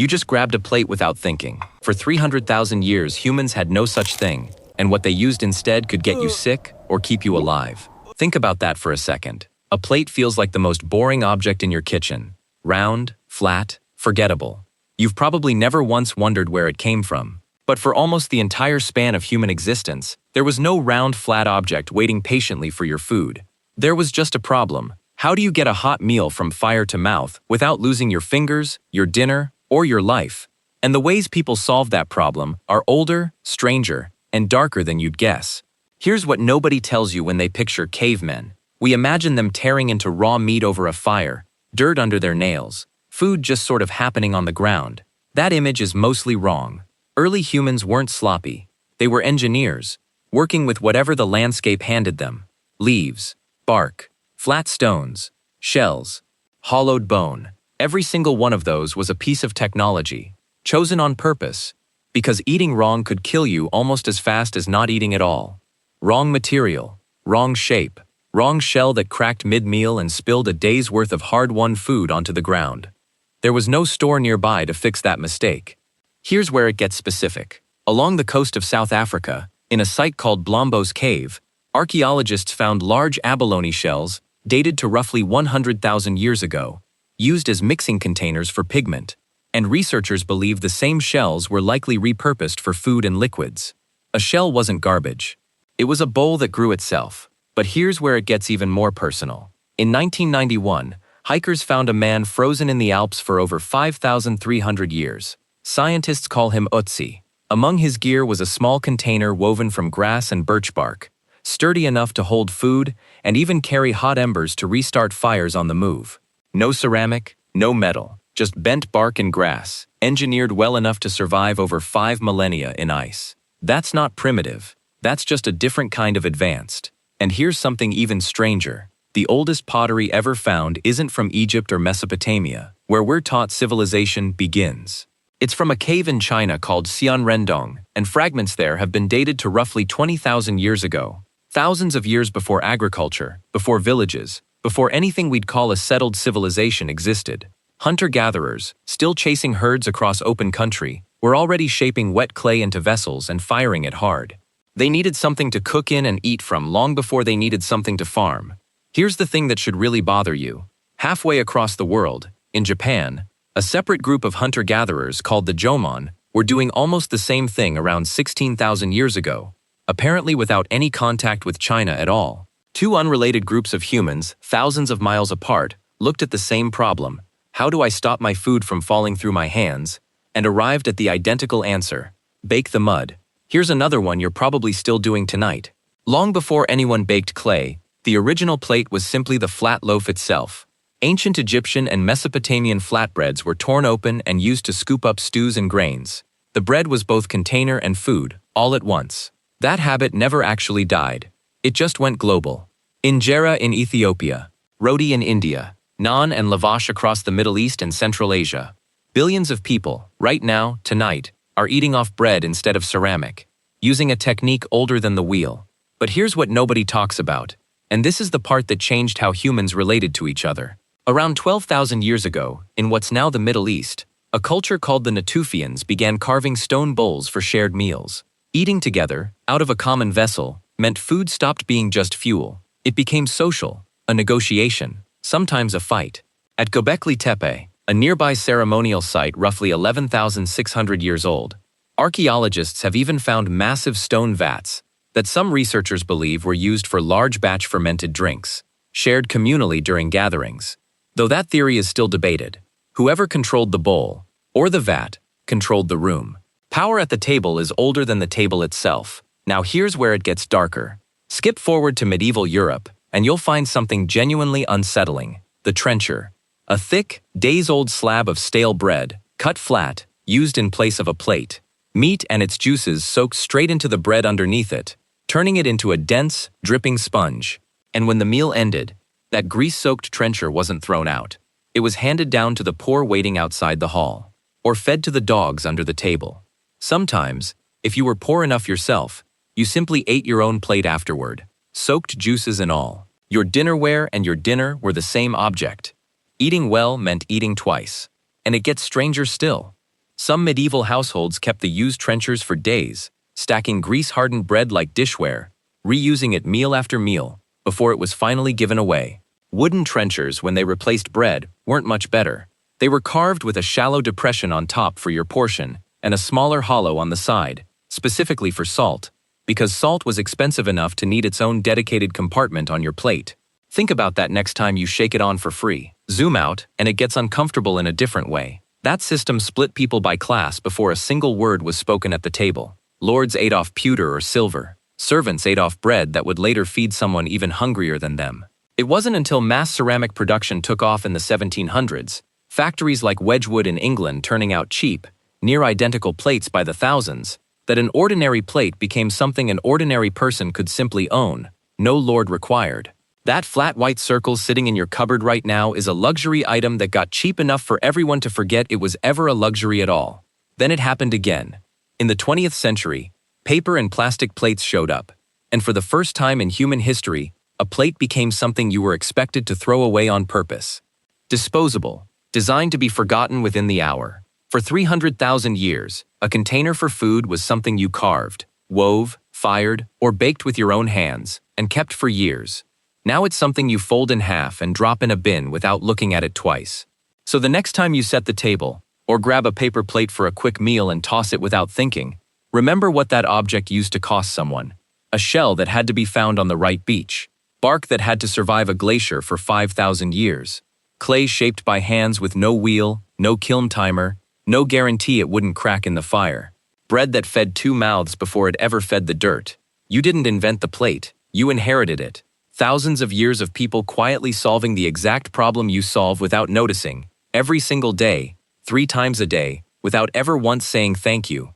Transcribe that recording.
You just grabbed a plate without thinking. For 300,000 years, humans had no such thing, and what they used instead could get you sick or keep you alive. Think about that for a second. A plate feels like the most boring object in your kitchen. Round, flat, forgettable. You've probably never once wondered where it came from. But for almost the entire span of human existence, there was no round, flat object waiting patiently for your food. There was just a problem. How do you get a hot meal from fire to mouth without losing your fingers, your dinner, or your life? And the ways people solve that problem are older, stranger, and darker than you'd guess. Here's what nobody tells you when they picture cavemen. We imagine them tearing into raw meat over a fire, dirt under their nails, food just sort of happening on the ground. That image is mostly wrong. Early humans weren't sloppy. They were engineers, working with whatever the landscape handed them. Leaves, bark, flat stones, shells, hollowed bone. Every single one of those was a piece of technology, chosen on purpose, because eating wrong could kill you almost as fast as not eating at all. Wrong material, wrong shape, wrong shell that cracked mid-meal and spilled a day's worth of hard-won food onto the ground. There was no store nearby to fix that mistake. Here's where it gets specific. Along the coast of South Africa, in a site called Blombos Cave, archaeologists found large abalone shells dated to roughly 100,000 years ago, used as mixing containers for pigment, and researchers believe the same shells were likely repurposed for food and liquids. A shell wasn't garbage. It was a bowl that grew itself. But here's where it gets even more personal. In 1991, hikers found a man frozen in the Alps for over 5,300 years. Scientists call him Otzi. Among his gear was a small container woven from grass and birch bark, sturdy enough to hold food and even carry hot embers to restart fires on the move. No ceramic, no metal, just bent bark and grass, engineered well enough to survive over 5 millennia in ice. That's not primitive. That's just a different kind of advanced. And here's something even stranger. The oldest pottery ever found isn't from Egypt or Mesopotamia, where we're taught civilization begins. It's from a cave in China called Xianrendong, and fragments there have been dated to roughly 20,000 years ago. Thousands of years before agriculture, before villages, before anything we'd call a settled civilization existed. Hunter-gatherers, still chasing herds across open country, were already shaping wet clay into vessels and firing it hard. They needed something to cook in and eat from long before they needed something to farm. Here's the thing that should really bother you. Halfway across the world, in Japan, a separate group of hunter-gatherers called the Jomon were doing almost the same thing around 16,000 years ago, apparently without any contact with China at all. Two unrelated groups of humans, thousands of miles apart, looked at the same problem: how do I stop my food from falling through my hands? And arrived at the identical answer: bake the mud. Here's another one you're probably still doing tonight. Long before anyone baked clay, the original plate was simply the flat loaf itself. Ancient Egyptian and Mesopotamian flatbreads were torn open and used to scoop up stews and grains. The bread was both container and food, all at once. That habit never actually died. It just went global. Injera in Ethiopia, roti in India, naan and lavash across the Middle East and Central Asia. Billions of people, right now, tonight, are eating off bread instead of ceramic, using a technique older than the wheel. But here's what nobody talks about, and this is the part that changed how humans related to each other. Around 12,000 years ago, in what's now the Middle East, a culture called the Natufians began carving stone bowls for shared meals. Eating together, out of a common vessel, meant food stopped being just fuel. It became social, a negotiation, sometimes a fight. At Göbekli Tepe, a nearby ceremonial site roughly 11,600 years old, archaeologists have even found massive stone vats that some researchers believe were used for large batch fermented drinks, shared communally during gatherings. Though that theory is still debated, whoever controlled the bowl, or the vat, controlled the room. Power at the table is older than the table itself. Now here's where it gets darker. Skip forward to medieval Europe, and you'll find something genuinely unsettling: the trencher. A thick, days-old slab of stale bread, cut flat, used in place of a plate. Meat and its juices soaked straight into the bread underneath it, turning it into a dense, dripping sponge. And when the meal ended, that grease-soaked trencher wasn't thrown out. It was handed down to the poor waiting outside the hall, or fed to the dogs under the table. Sometimes, if you were poor enough yourself, you simply ate your own plate afterward, soaked juices and all. Your dinnerware and your dinner were the same object. Eating well meant eating twice. And it gets stranger still. Some medieval households kept the used trenchers for days, stacking grease-hardened bread like dishware, reusing it meal after meal, before it was finally given away. Wooden trenchers, when they replaced bread, weren't much better. They were carved with a shallow depression on top for your portion and a smaller hollow on the side, specifically for salt, because salt was expensive enough to need its own dedicated compartment on your plate. Think about that next time you shake it on for free. Zoom out, and it gets uncomfortable in a different way. That system split people by class before a single word was spoken at the table. Lords ate off pewter or silver. Servants ate off bread that would later feed someone even hungrier than them. It wasn't until mass ceramic production took off in the 1700s, factories like Wedgwood in England turning out cheap, near-identical plates by the thousands, that an ordinary plate became something an ordinary person could simply own, no lord required. That flat white circle sitting in your cupboard right now is a luxury item that got cheap enough for everyone to forget it was ever a luxury at all. Then it happened again. In the 20th century, paper and plastic plates showed up, and for the first time in human history, a plate became something you were expected to throw away on purpose. Disposable, designed to be forgotten within the hour. For 300,000 years, a container for food was something you carved, wove, fired, or baked with your own hands, and kept for years. Now it's something you fold in half and drop in a bin without looking at it twice. So the next time you set the table, or grab a paper plate for a quick meal and toss it without thinking, remember what that object used to cost someone. A shell that had to be found on the right beach. Bark that had to survive a glacier for 5,000 years. Clay shaped by hands with no wheel, no kiln timer, no guarantee it wouldn't crack in the fire. Bread that fed 2 mouths before it ever fed the dirt. You didn't invent the plate, you inherited it. Thousands of years of people quietly solving the exact problem you solve without noticing, every single day, 3 times a day, without ever once saying thank you.